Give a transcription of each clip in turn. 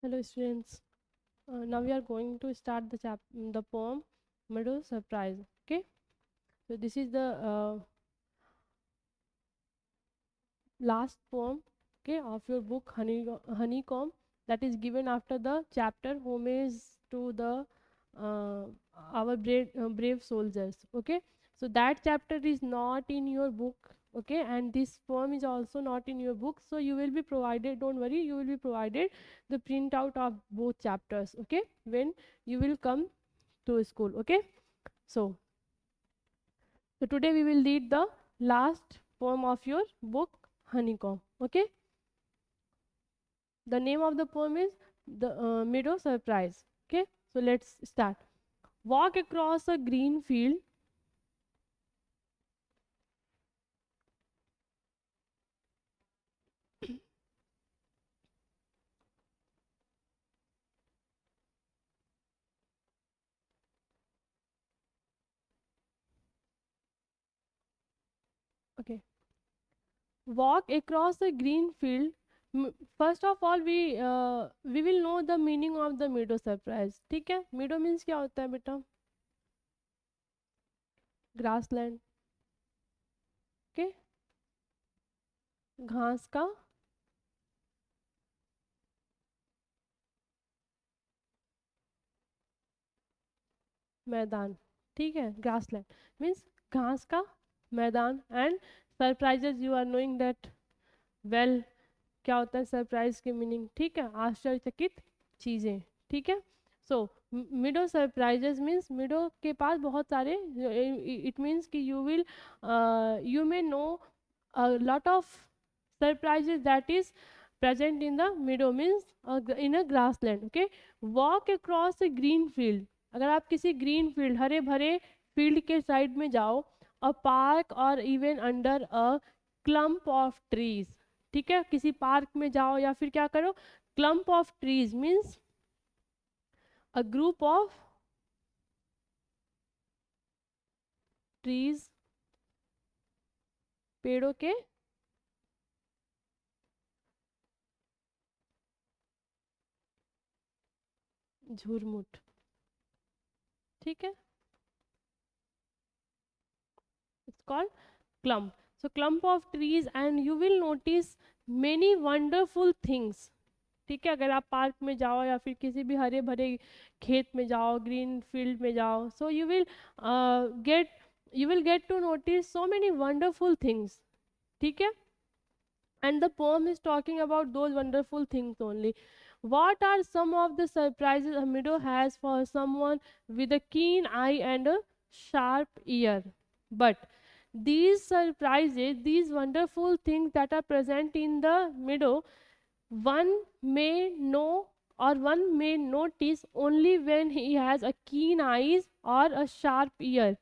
Hello students. Now we are going to start the poem Middle Surprise. Okay. So this is the last poem, okay, of your book Honeycomb, that is given after the chapter Homage to the uh, our brave soldiers. Okay. So that chapter is not in your book. Okay, and this poem is also not in your book, so you will be provided, don't worry, you will be provided the printout of both chapters, okay, when you will come to school. Okay. So so today we will read the last poem of your book Honeycomb. Okay. The name of the poem is the Meadow Surprise. Okay. So let's start. Walk across a green field. Okay. Walk across a green field. First of all, we will know the meaning of the meadow surprise. ठीक है. Meadow means क्या होता है बेटा? Grassland. Okay. घास का मैदान. ठीक है. Grassland means घास का मैदान. And surprises, you are knowing that well, क्या होता है सरप्राइज की मीनिंग. ठीक है. आश्चर्यचकित चीजें. ठीक है. सो मिडो सरप्राइजेस मीन्स मिडो के पास बहुत सारे, इट मीन्स कि you may know lot of surprises that is present in the meadow means in a grassland. Okay. Walk across a green field. अगर आप किसी ग्रीन फील्ड, हरे भरे फील्ड के साइड में जाओ, अ पार्क और even under a clump of trees. ठीक है. किसी पार्क में जाओ या फिर क्या करो, clump of trees means a group of trees, पेड़ों के झुरमुट. ठीक है. It's called clump. So clump of trees and you will notice many wonderful things. ठीक है. अगर आप पार्क में जाओ या फिर किसी भी हरे भरे खेत में जाओ, ग्रीन फील्ड में जाओ, so get you will get to notice so many wonderful things. ठीक है. And the poem is talking about those wonderful things only. What are some of the surprises a meadow has for someone with a keen eye and a sharp ear? But these surprises, these wonderful things that are present in the meadow, one may know or one may notice only when he has a keen eyes or a sharp ear.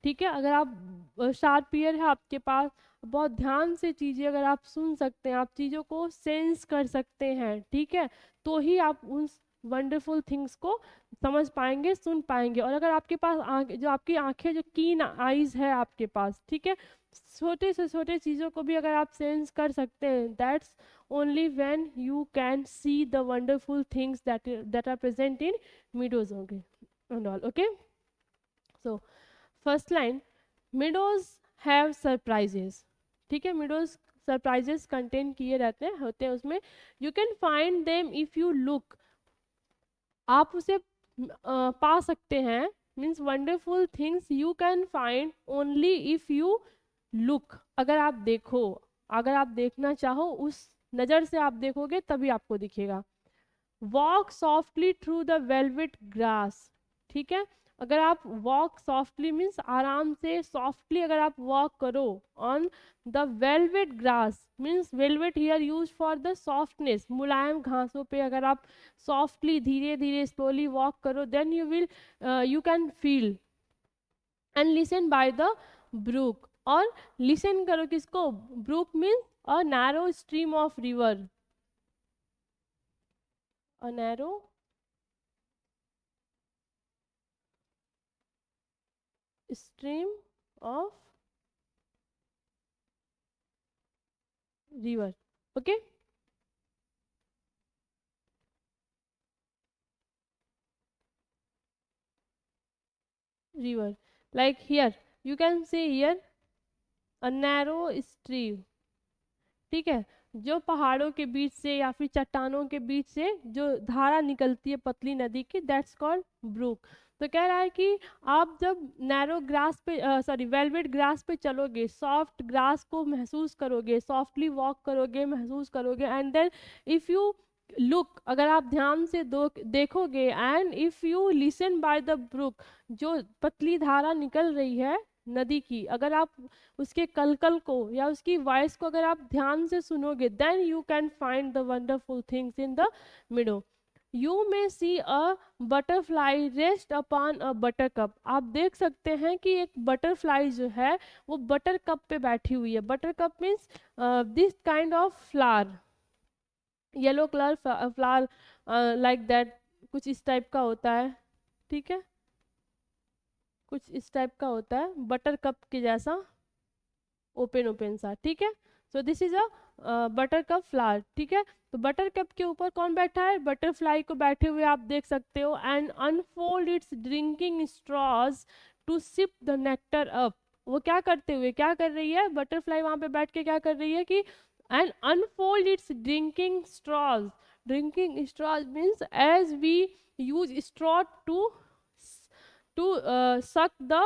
ठीक है. अगर आप sharp year है आपके पास, बहुत ध्यान से चीज़ें अगर आप सुन सकते हैं, आप चीज़ों को सेंस कर सकते हैं, ठीक है, तो ही आप उन वंडरफुल थिंग्स को समझ पाएंगे, सुन पाएंगे. और अगर आपके पास जो आपकी आंखें, जो कीन आईज है आपके पास, ठीक है, छोटे से छोटे चीज़ों को भी अगर आप सेंस कर सकते हैं, that's only when you can see the wonderful things that are present in meadows and all. Okay. So first line, meadows have surprises. ठीक है. मिडोज सरप्राइजेस कंटेन किए रहते हैं, होते हैं उसमें. You can find them if you look. आप उसे पा सकते हैं. Means wonderful things you can find only if you look. अगर आप देखो, अगर आप देखना चाहो, उस नज़र से आप देखोगे तभी आपको दिखेगा. Walk softly through the velvet grass. ठीक है. अगर आप वॉक सॉफ्टली मीन्स आराम से, सॉफ्टली अगर आप वॉक करो on the velvet grass, means velvet here use for the softness, मुलायम घासों पे अगर आप सॉफ्टली, धीरे धीरे, स्लोली वॉक करो, then you can feel and listen by the brook. और लिसन करो किसको? Brook means a narrow stream of river, a narrow stream of river. Okay. river. Like here, you can see here a narrow stream. ठीक है, जो पहाड़ों के बीच से या फिर चट्टानों के बीच से जो धारा निकलती है पतली नदी की, दैट्स कॉल्ड ब्रूक. तो कह रहा है कि आप जब नैरो ग्रास पे सॉरी वेलवेट ग्रास पे चलोगे, सॉफ्ट ग्रास को महसूस करोगे, सॉफ्टली वॉक करोगे, महसूस करोगे, and then if you look, अगर आप ध्यान से देखोगे, and if you listen by the brook, जो पतली धारा निकल रही है नदी की, अगर आप उसके कलकल को या उसकी वॉइस को अगर आप ध्यान से सुनोगे, then you can find the wonderful things in the meadow. You may see a butterfly rest upon a buttercup. आप देख सकते हैं कि एक बटरफ्लाई जो है वो बटर कप पे बैठी हुई है. Butter cup means this kind of flower, yellow colour flower, like that, कुछ इस टाइप का होता है. ठीक है, कुछ इस टाइप का होता है, बटर कप के जैसा, ओपन ओपन सा. ठीक है, so this is a butter cup flower. ठीक है, तो बटर कप के ऊपर कौन बैठा है? बटरफ्लाई को बैठे हुए आप देख सकते हो. And unfold its drinking straws to sip the nectar up. वो क्या करते हुए, क्या कर रही है बटरफ्लाई वहां पे बैठ के, क्या कर रही है कि and unfold its drinking straws. Drinking straws means as we use straw to suck the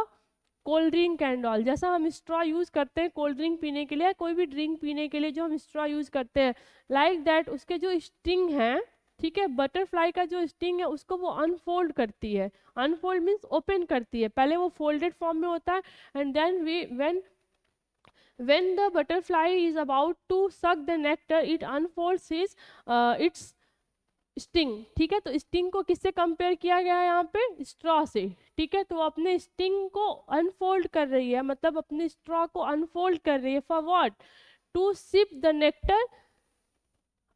cold drink and all. जैसा हम स्ट्रॉ यूज करते हैं कोल्ड ड्रिंक पीने के लिए, कोई भी ड्रिंक पीने के लिए जो हम स्ट्रॉ यूज करते हैं, लाइक दैट उसके जो स्टिंग है, ठीक है, बटरफ्लाई का जो स्टिंग है उसको वो अनफोल्ड करती है. अनफोल्ड मीन्स ओपन करती है. पहले वो फोल्डेड फॉर्म में होता है, and then we when the butterfly is about to suck the nectar, it unfolds its sting. ठीक है, तो स्टिंग को किससे कंपेयर किया गया है यहाँ पे? स्ट्रॉ से. ठीक है, तो वो अपने स्टिंग को अनफोल्ड कर रही है, मतलब अपने स्ट्रॉ को अनफोल्ड कर रही है. For what? To sip the nectar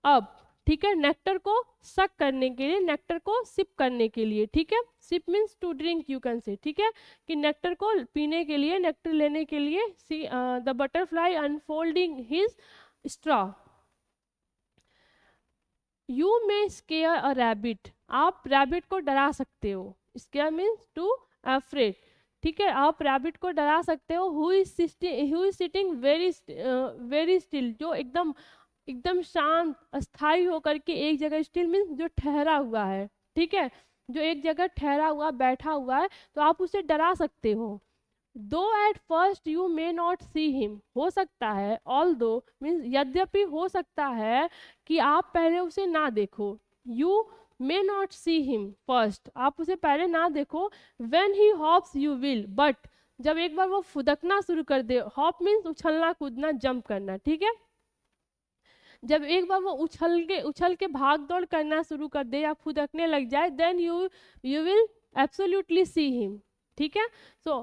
up. ठीक है, नेक्टर को सक करने के लिए, नेक्टर को सिप करने के लिए. ठीक है, sip means to drink, you can say. ठीक है, कि नेक्टर को पीने के लिए, नेक्टर लेने के लिए, see the butterfly unfolding his straw. You may square a rabbit. आप रैबिट को डरा सकते हो. Square means to afraid. ठीक है, आप रैबिट को डरा सकते हो. Who is sitting very still, जो एकदम एकदम शांत अस्थाई होकर के एक जगह, स्टिल मीन्स जो ठहरा हुआ है. ठीक है, जो एक जगह ठहरा हुआ बैठा हुआ है, तो आप उसे डरा सकते हो. दो at first you may not see him. हो सकता है, ऑल दो मीन्स यद्यपि हो सकता है कि आप पहले उसे ना देखो. You may not see him first, आप उसे पहले ना देखो. When he hops you will, but जब एक बार वो फुदकना शुरू कर दे, हॉप मीन्स उछलना कूदना, जंप करना. ठीक है, जब एक बार वो उछल के भाग दौड़ करना शुरू कर दे या फुदकने लग जाए, then you will absolutely see him. ठीक है, सो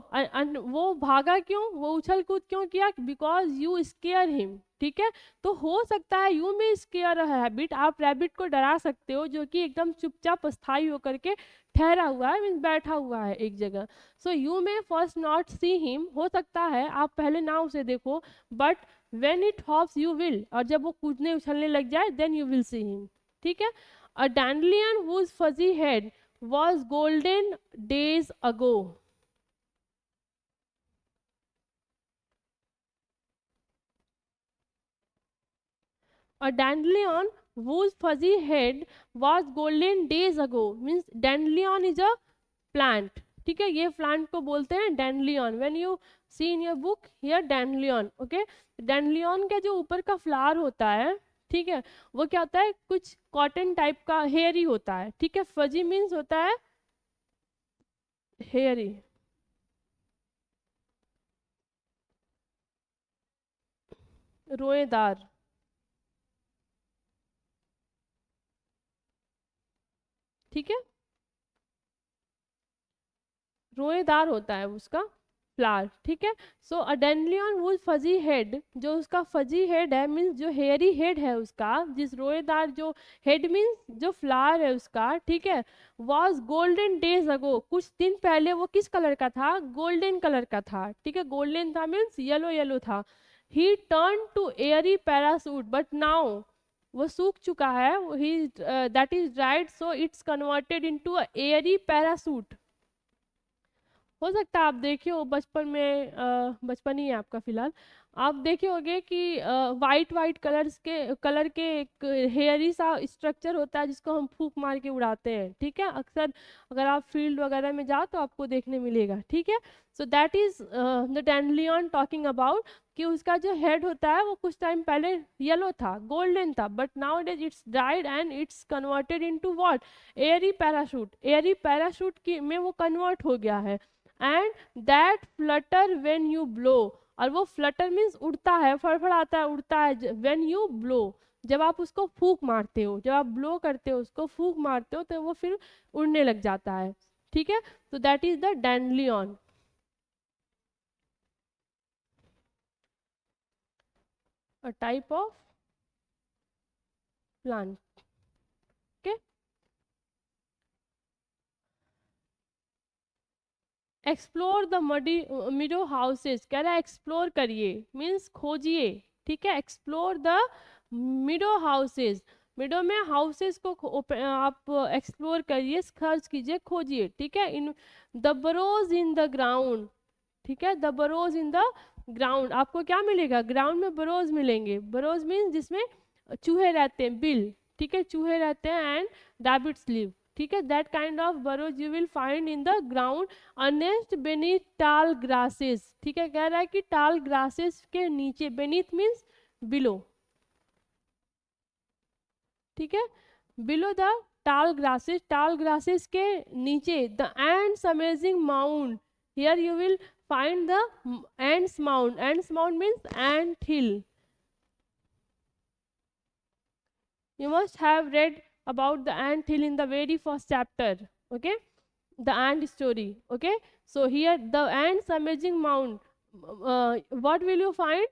वो भागा क्यों, वो उछल कूद क्यों किया? Because you square him. ठीक है, तो हो सकता है यू में स्केयर अ हैबिट, आप रैबिट को डरा सकते हो जो कि एकदम चुपचाप अस्थाई होकर के ठहरा हुआ है, मीन्स बैठा हुआ है एक जगह. सो यू में फर्स्ट नॉट सी हिम, हो सकता है आप पहले ना उसे देखो, but when it hops you will, और जब वो कूदने उछलने लग जाए, then you will see him. ठीक है, a dandelion whose fuzzy head was golden days ago. A dandelion whose fuzzy head was golden days ago means dandelion is a plant. ठीक है, ये प्लांट को बोलते हैं dandelion. When you see in your book here dandelion. Okay, dandelion का जो ऊपर का फ्लावर होता है, ठीक है, वो क्या होता है? कुछ कॉटन टाइप का हेयरी होता है. ठीक है, फजी मीन्स होता है हेयरी. रोएदार. ठीक है, रोएदार होता है उसका फ्लावर. ठीक है, सो अ डैंडलियन वो फजी हेड, जो उसका फजी हेड है मीन्स जो हेयरी हेड है उसका, जिस रोएदार जो हेड मीन्स जो फ्लावर है उसका, ठीक है, वॉज गोल्डन डेज अगो, कुछ दिन पहले वो किस कलर का था? गोल्डन कलर का था. ठीक है, गोल्डन था मीन्स येलो येलो था. He turn to airy parachute, but now वो सूख चुका है, he that is dried, so it's converted into a airy parachute. हो सकता है आप देखे हो बचपन में, बचपन ही है आपका फिलहाल, आप देखे होंगे कि वाइट वाइट कलर के एक हेयरी सा स्ट्रक्चर होता है जिसको हम फूंक मार के उड़ाते हैं, ठीक है, अक्सर अगर आप फील्ड वगैरह में जाओ तो आपको देखने मिलेगा, ठीक है। So that is the dandelion talking about, कि उसका जो हेड होता है वो कुछ टाइम पहले येलो था, गोल्डन था, but now days it's dried and it's converted into what, Airy parachute, Airy parachute की में वो कन्वर्ट हो गया है। And that Flutter when you blow, और वो फ्लटर मीन्स उड़ता है, फड़फड़ाता है, उड़ता है व्हेन यू ब्लो, जब आप उसको फूंक मारते हो, जब आप ब्लो करते हो उसको फूंक मारते हो तो वो फिर उड़ने लग जाता है, ठीक है। तो that is the dandelion, a type of plant, okay. Explore the muddy meadow houses, कह रहा है एक्सप्लोर करिए मीन्स खोजिए, ठीक है, explore the meadow houses, meadow में हाउसेस को आप एक्सप्लोर करिए, सर्च कीजिए, खोजिए, ठीक है। In the burrows in the ground, ठीक है, the burrows in the ground, आपको क्या मिलेगा, ग्राउंड में बरोज मिलेंगे, बरोज मीन्स जिसमें चूहे रहते हैं, बिल, ठीक है, चूहे रहते हैं, एंड रैबिट्स लिव, ठीक है, that kind of burrows you will find in the ground, a nest beneath tall grasses, ठीक है, कह रहा है कि टाल ग्रासेस के नीचे, बेनीथ मीन्स बिलो, ठीक है, बिलो द टाल ग्रासेस के नीचे, the ends amazing mount, here you will find the ants mound means ant hill, you must have read about the ant hill in the very first chapter, okay, the ant story, okay. So here the ants amazing mound, what will you find,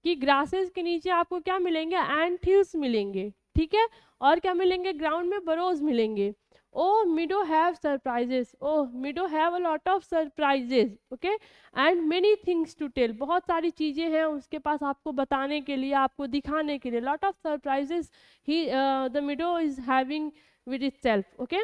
कि grasses के नीचे आपको क्या मिलेंगे, एंट hills मिलेंगे, ठीक है, और क्या मिलेंगे, ग्राउंड में बरोज मिलेंगे। O meadow have surprises, O meadow have a lot of surprises, okay, and many things to tell, बहुत सारी चीजें हैं उसके पास आपको बताने के लिए, आपको दिखाने के लिए, lot of surprises he the मिडो is having with itself, okay.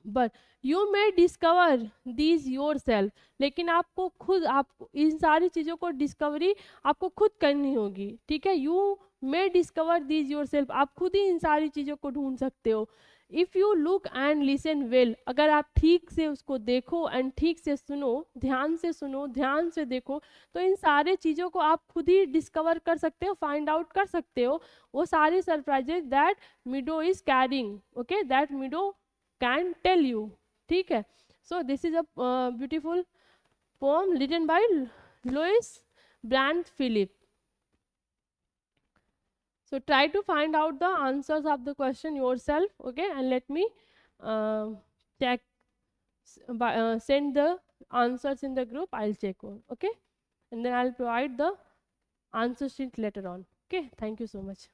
But you may discover these your self, लेकिन आपको खुद, आप इन सारी चीज़ों को डिस्कवरी आपको खुद करनी होगी, ठीक है, you may discover these your self, आप खुद ही इन सारी चीज़ों को ढूंढ सकते हो। If you look and listen well, अगर आप ठीक से उसको देखो एंड ठीक से सुनो, सुनो, ध्यान से देखो, तो इन सारे चीज़ों को आप खुद ही डिस्कवर कर सकते हो, फाइंड आउट कर सकते हो, वो सारी surprises that meadow is carrying, okay, that meadow can tell you, ठीक है। So this is a beautiful poem written by Louis Brandt Philip. So try to find out the answers of the question yourself, okay, and let me uh, check, send the answers in the group, I'll check on, okay, and then I'll provide the answer sheet later on, okay. Thank you so much.